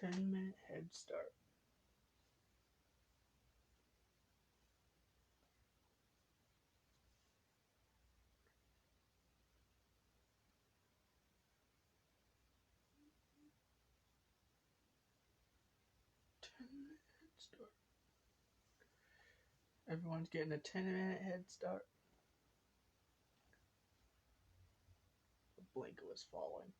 10-minute head start. Everyone's getting a 10-minute head start. The blanket was falling.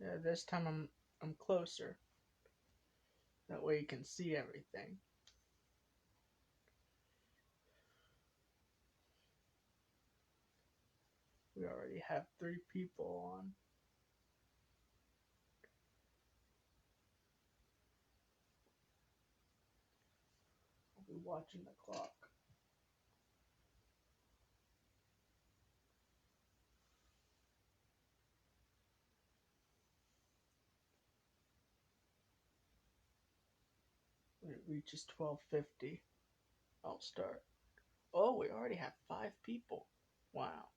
Yeah, this time I'm closer. That way you can see everything. We already have 3 people on. I'll be watching the clock. When it reaches 12:50, I'll start. Oh, we already have 5 people. Wow.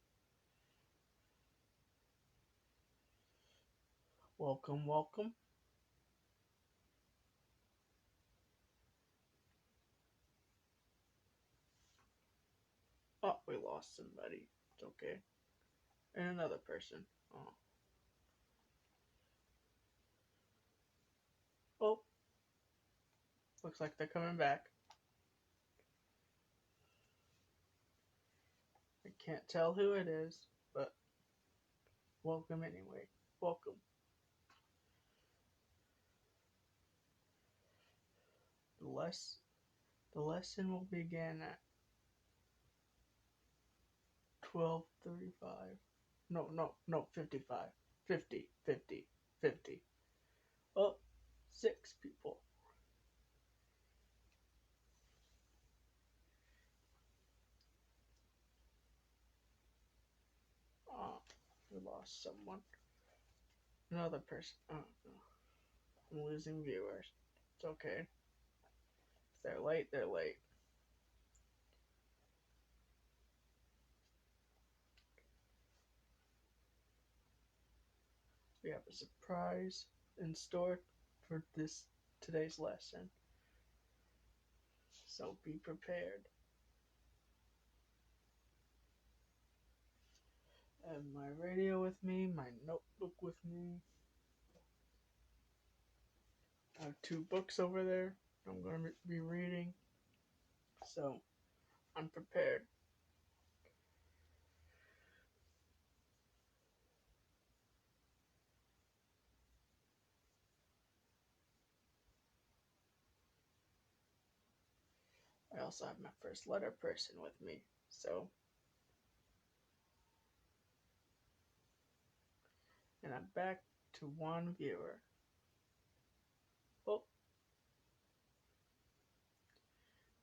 Welcome, welcome. Oh, we lost somebody. It's okay. And another person. Oh. Oh. Looks like they're coming back. I can't tell who it is, but welcome anyway. Welcome. The lesson will begin at 12:35. No, 55. 50, 50, 50. Oh, 6 people. Oh, we lost someone. Another person. Oh, no. I'm losing viewers. It's okay. If they're late, they're late. We have a surprise in store for today's lesson. So be prepared. I have my radio with me, my notebook with me. I have 2 books over there I'm going to be reading. So I'm prepared. I also have my first letter person with me. So, and I'm back to 1 viewer. Oh,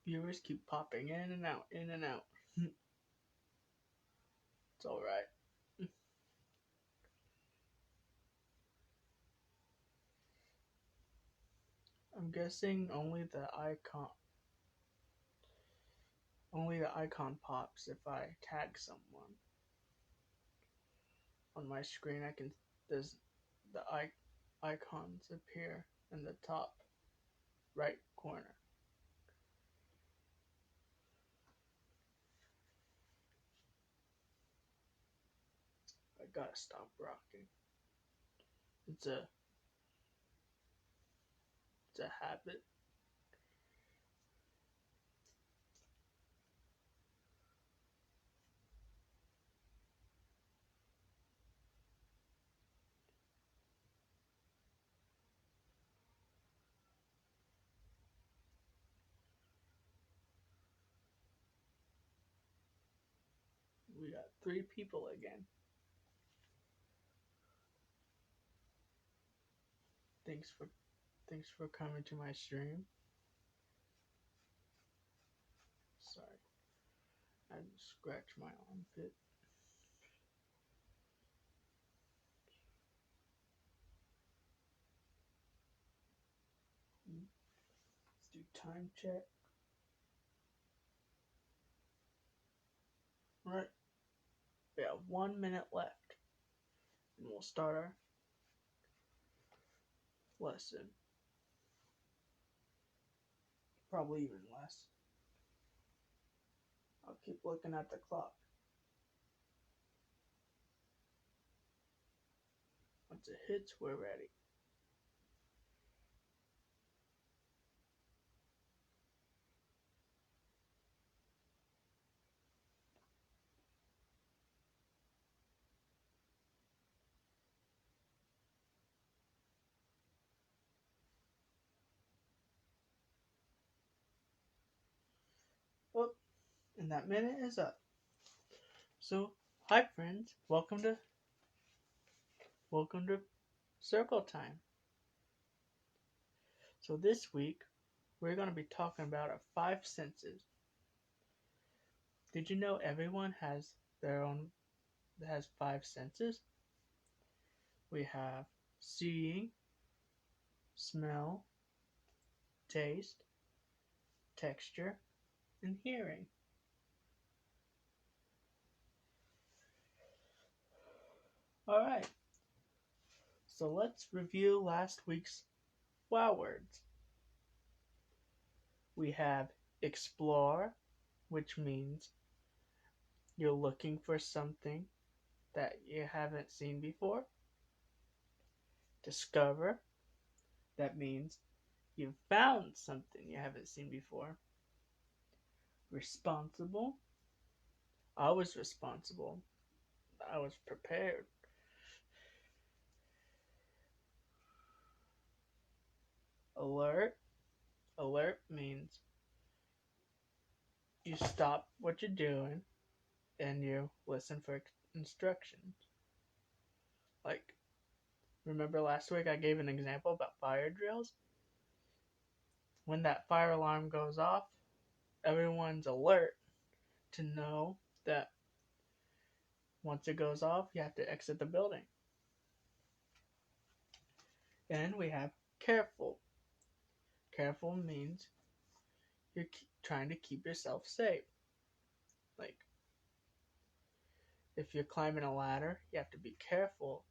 viewers keep popping in and out, in and out. It's alright. I'm guessing only the icon pops if I tag someone. On my screen there's the icons appear in the top right corner. I gotta stop rocking. It's a habit. We got 3 people again. Thanks for coming to my stream. Sorry. I just scratched my armpit. Let's do time check. Alright, we have 1 minute left. And we'll start our lesson. Probably even less. I'll keep looking at the clock. Once it hits, we're ready. Oh, and that minute is up. So, hi friends, welcome to Circle Time. So this week, we're going to be talking about our 5 senses. Did you know everyone has 5 senses? We have seeing, smell, taste, texture, and hearing. Alright, so let's review last week's wow words. We have explore, which means you're looking for something that you haven't seen before. Discover, that means you found something you haven't seen before. Responsible, I was responsible. I was prepared. Alert, alert means you stop what you're doing and you listen for instructions. Like, remember last week I gave an example about fire drills? When that fire alarm goes off, everyone's alert to know that once it goes off, you have to exit the building. And we have careful. Careful means you're trying to keep yourself safe. Like, if you're climbing a ladder, you have to be careful.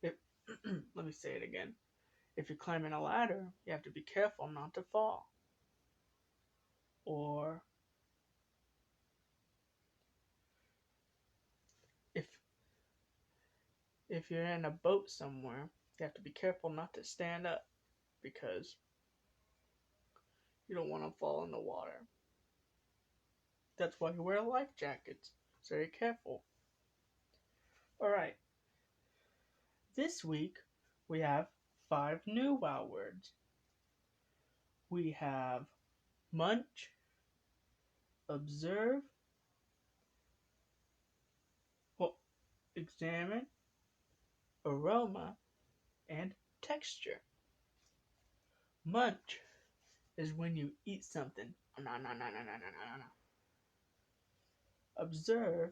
Let me say it again. If you're climbing a ladder, you have to be careful not to fall. Or if you're in a boat somewhere, you have to be careful not to stand up because you don't want to fall in the water. That's why you wear life jackets, so you're careful. Alright, this week we have 5 new wow words. We have munch, observe, examine, aroma, and texture. Munch is when you eat something. Observe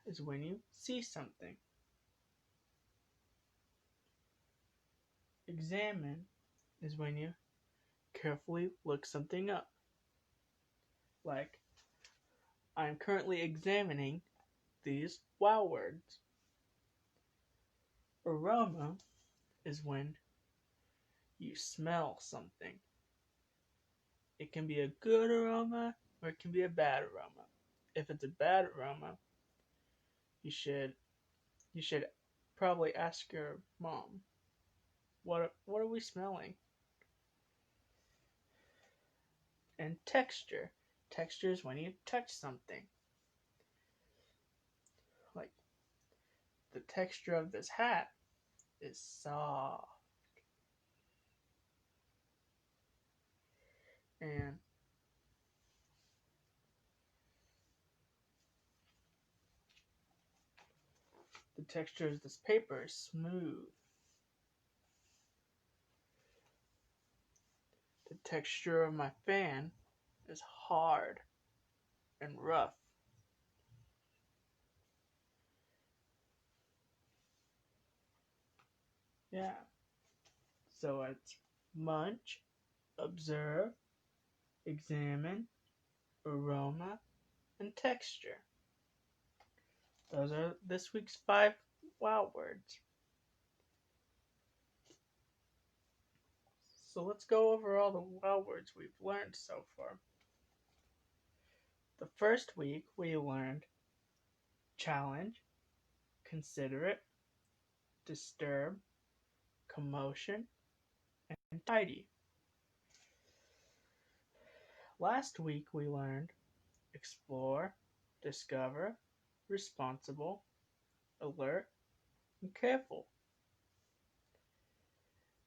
is when you see something. Examine is when you carefully look something up. Like, I'm currently examining these wow words. Aroma is when you smell something. It can be a good aroma or it can be a bad aroma. If it's a bad aroma, you should probably ask your mom, what are we smelling? And texture. Texture is when you touch something. Like, the texture of this hat is soft. And the texture of this paper is smooth. The texture of my fan is hard and rough. Yeah. So it's munch, observe, examine, aroma, and texture. Those are this week's 5 wow words. So let's go over all the wow words we've learned so far. The first week we learned challenge, considerate, disturb, commotion, and tidy. Last week we learned explore, discover, responsible, alert, and careful.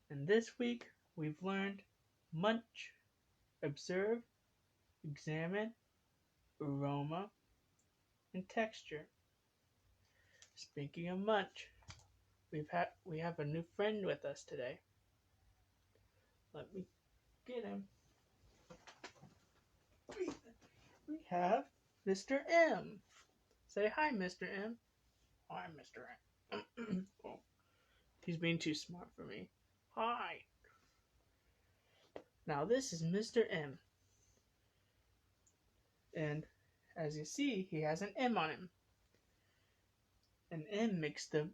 And this week we've learned munch, observe, examine, aroma, and texture. Speaking of munch, we have a new friend with us today. Let me get him. We have Mr. M. Say hi, Mr. M. Hi, Mr. M. Oh, he's being too smart for me. Hi. Now this is Mr. M. And as you see, he has an M on him. An M makes the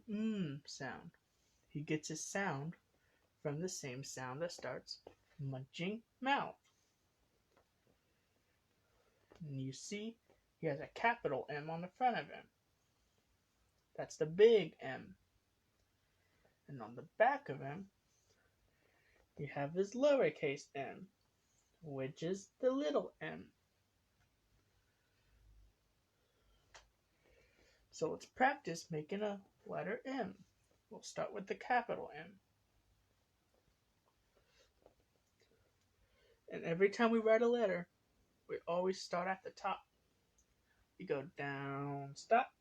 sound. He gets his sound from the same sound that starts munching mouth. And you see, he has a capital M on the front of him. That's the big M. And on the back of him, you have his lowercase m, which is the little m. So let's practice making a letter M. We'll start with the capital M. And every time we write a letter, we always start at the top. We go down, stop,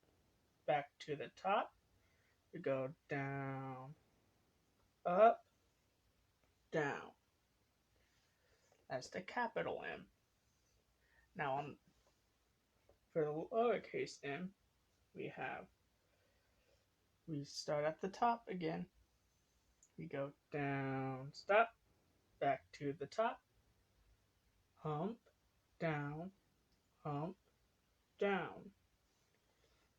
back to the top. We go down, up, down. That's the capital M. Now for the lowercase m, we start at the top again. We go down, stop, back to the top, hump, down, down.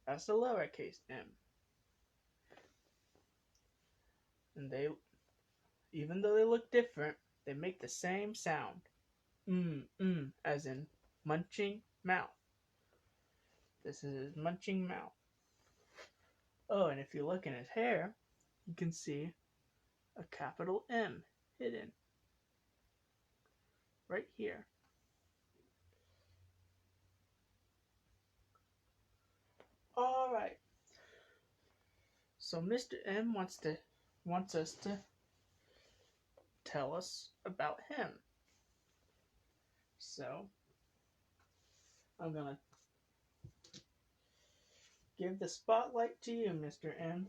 That's the lowercase m. And even though they look different, they make the same sound. As in munching mouth. This is his munching mouth. Oh, and if you look in his hair, you can see a capital M hidden right here. All right. So Mr. M wants us to tell us about him. So I'm gonna give the spotlight to you, Mr. M.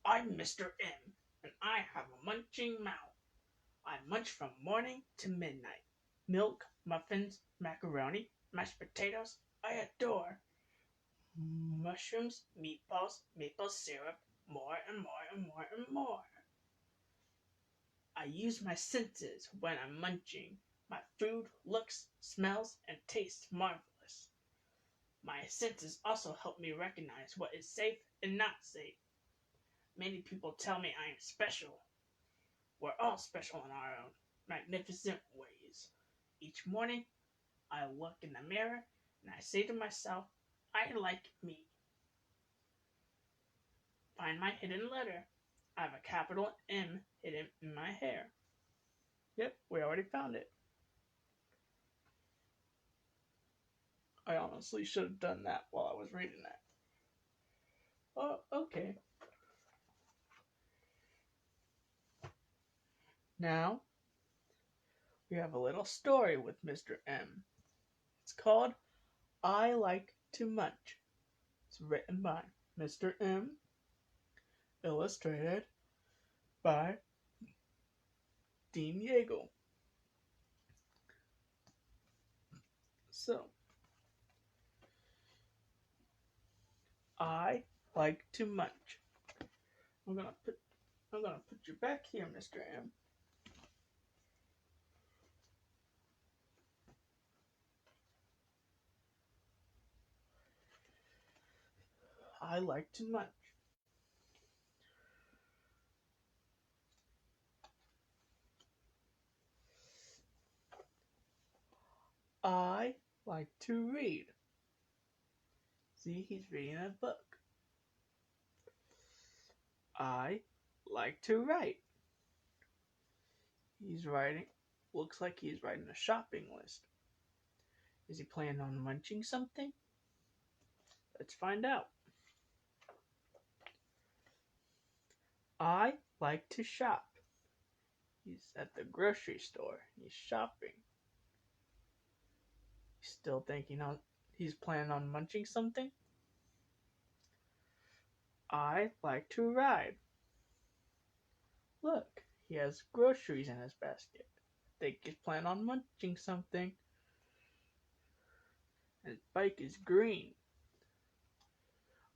I'm Mr. M, and I have a munching mouth. I munch from morning to midnight. Milk, muffins, macaroni, mashed potatoes, I adore. Mushrooms, meatballs, maple syrup, more and more and more and more. I use my senses when I'm munching. My food looks, smells, and tastes marvelous. My senses also help me recognize what is safe and not safe. Many people tell me I am special. We're all special in our own magnificent ways. Each morning, I look in the mirror and I say to myself, I like me. Find my hidden letter. I have a capital M hidden in my hair. Yep, we already found it. I honestly should have done that while I was reading that. Oh, okay. Now, we have a little story with Mr. M. It's called I Like to Munch. It's written by Mr. M. Illustrated by Dean Yeagle. So, I like to munch. I'm going to put I'm gonna put you back here, Mr. M. I like to munch. I like to read. See, he's reading a book. I like to write. He's writing. Looks like he's writing a shopping list. Is he planning on munching something? Let's find out. I like to shop. He's at the grocery store. He's shopping. He's still thinking he's planning on munching something. I like to ride. Look, he has groceries in his basket. I think he's planning on munching something. His bike is green.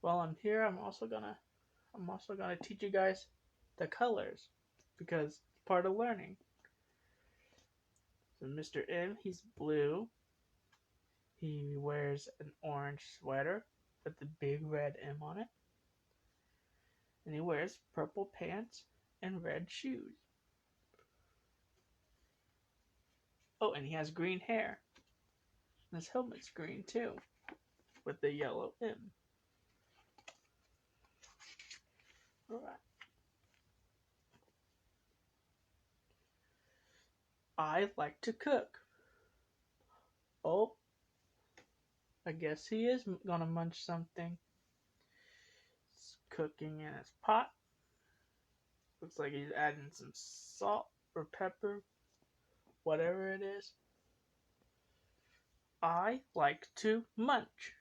While I'm here, I'm also gonna teach you guys the colors because it's part of learning. So Mr. M, he's blue. He wears an orange sweater with the big red M on it. And he wears purple pants and red shoes. Oh, and he has green hair. And his helmet's green too, with the yellow M. Alright. I like to cook. Oh, I guess he is gonna munch something. He's cooking in his pot. Looks like he's adding some salt or pepper, whatever it is. I like to munch.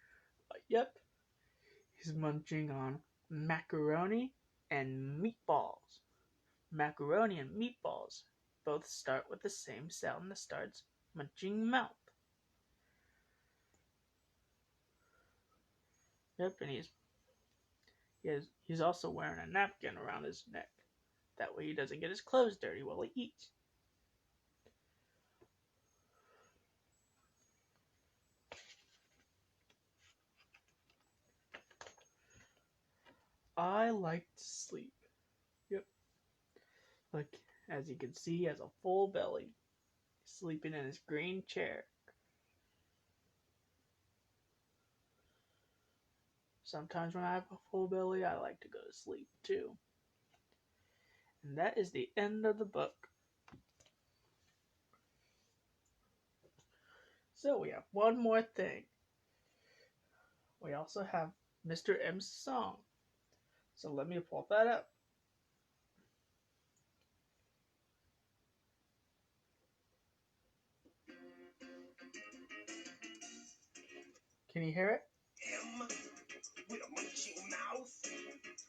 Yep, he's munching on macaroni and meatballs. Macaroni and meatballs both start with the same sound that starts munching mouth. Yep, and he's also wearing a napkin around his neck. That way he doesn't get his clothes dirty while he eats. I like to sleep. Yep. Look, as you can see, he has a full belly. Sleeping in his green chair. Sometimes when I have a full belly, I like to go to sleep too. And that is the end of the book. So we have one more thing. We also have Mr. M's song. So let me pull that up. Can you hear it? M with a munching mouth.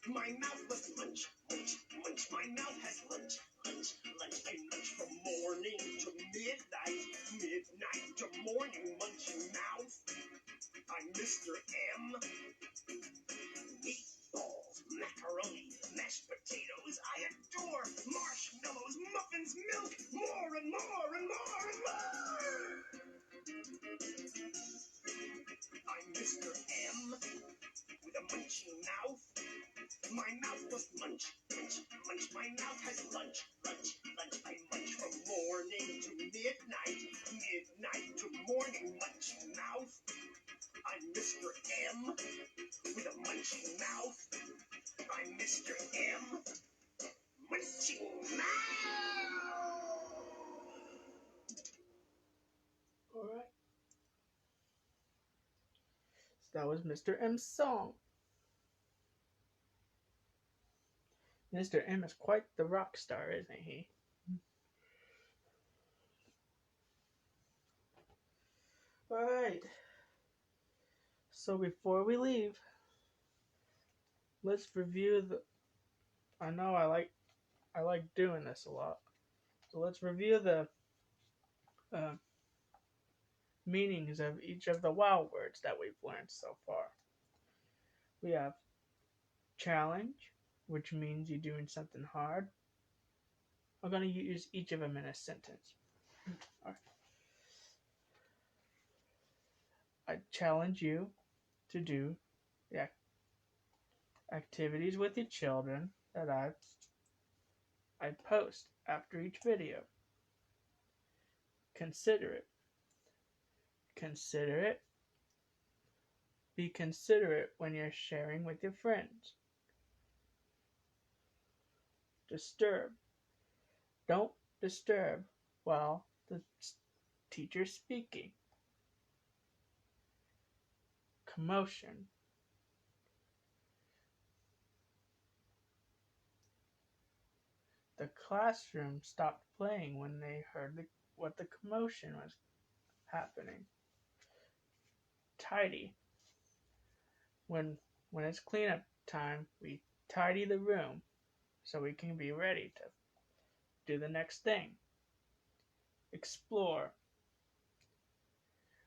My mouth must munch, munch, munch. My mouth has lunch, lunch, lunch. I munch from morning to midnight, midnight to morning. Munching mouth. I'm Mr. M. Meatballs, macaroni, mashed potatoes. I adore marshmallows, muffins, milk, more and more and more and more. I'm Mr. M with a munching mouth. My mouth must munch, munch, munch. My mouth has lunch, lunch, lunch. I munch from morning to midnight, midnight to morning. Munching mouth. I'm Mr. M with a munching mouth. I'm Mr. M. Munching mouth. Alright. So that was Mr. M's song. Mr. M is quite the rock star, isn't he? Alright. So before we leave, let's review the... I know I like doing this a lot. So let's review the meanings of each of the wow words that we've learned so far. We have challenge, which means you're doing something hard. I'm going to use each of them in a sentence. All right. I challenge you to do the activities with your children that I post after each video. Consider it. Consider it. Be considerate when you're sharing with your friends. Disturb. Don't disturb while the teacher's speaking. Commotion. The classroom stopped playing when they heard what the commotion was happening. Tidy. When it's cleanup time, we tidy the room so we can be ready to do the next thing. Explore.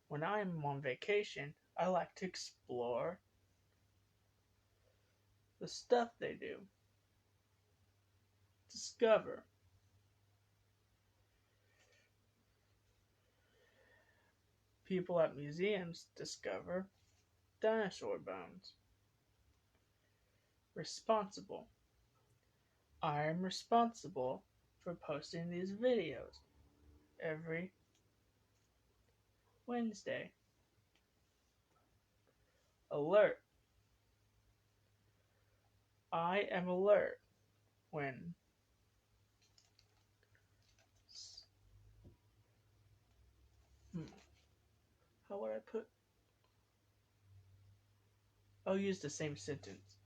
When I'm on vacation, I like to explore the stuff they do. Discover. People at museums discover dinosaur bones. Responsible. I am responsible for posting these videos every Wednesday. Alert. I am alert when how would I put? I'll use the same sentence.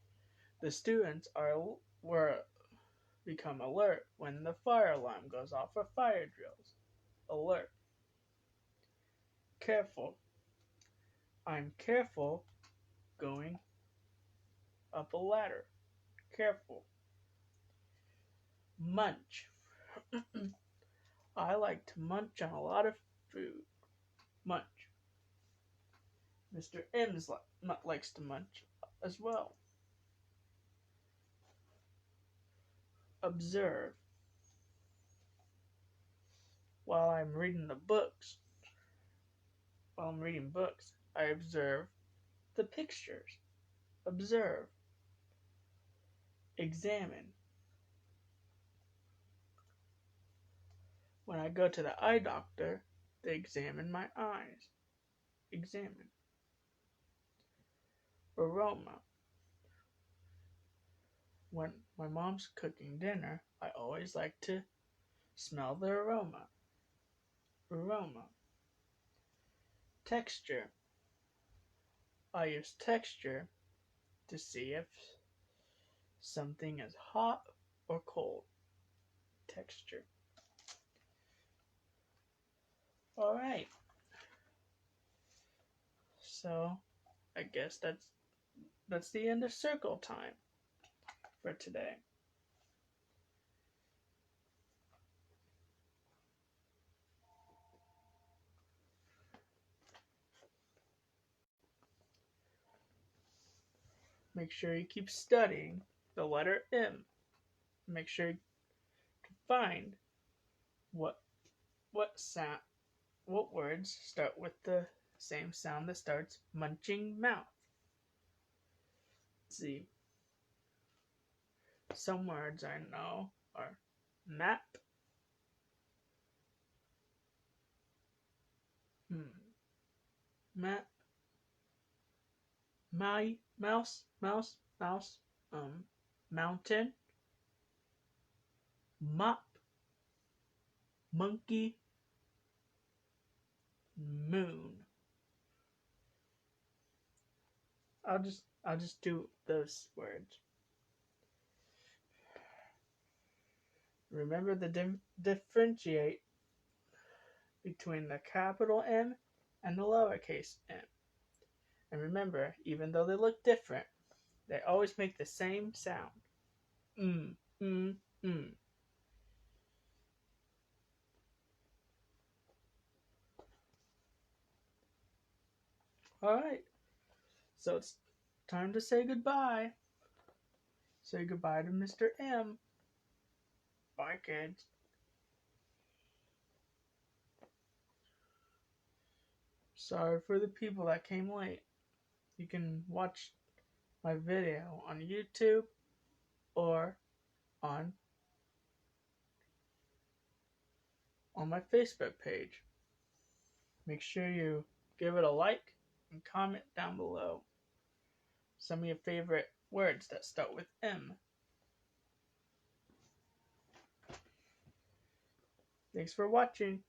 The students become alert when the fire alarm goes off for fire drills. Alert. Careful. I'm careful going up a ladder. Careful. Munch. I like to munch on a lot of food. Munch. Mr. M's likes to munch as well. Observe. While I'm reading books, I observe the pictures. Observe. Examine. When I go to the eye doctor, they examine my eyes. Examine. Aroma. When my mom's cooking dinner, I always like to smell the aroma. Aroma. Texture. I use texture to see if something is hot or cold. Texture. Alright. So, I guess that's the end of circle time for today. Make sure you keep studying the letter M. Make sure to find what words start with the same sound that starts munching mouth. Let's see. Some words I know are map, map, mouse, mountain, mop, monkey, moon. I'll just do those words. Remember to differentiate between the capital M and the lowercase m. And remember, even though they look different, they always make the same sound. Alright, so it's time to say goodbye. Say goodbye to Mr. M. Bye, kids. Sorry for the people that came late. You can watch my video on YouTube or on my Facebook page. Make sure you give it a like and comment down below some of your favorite words that start with M. Thanks for watching.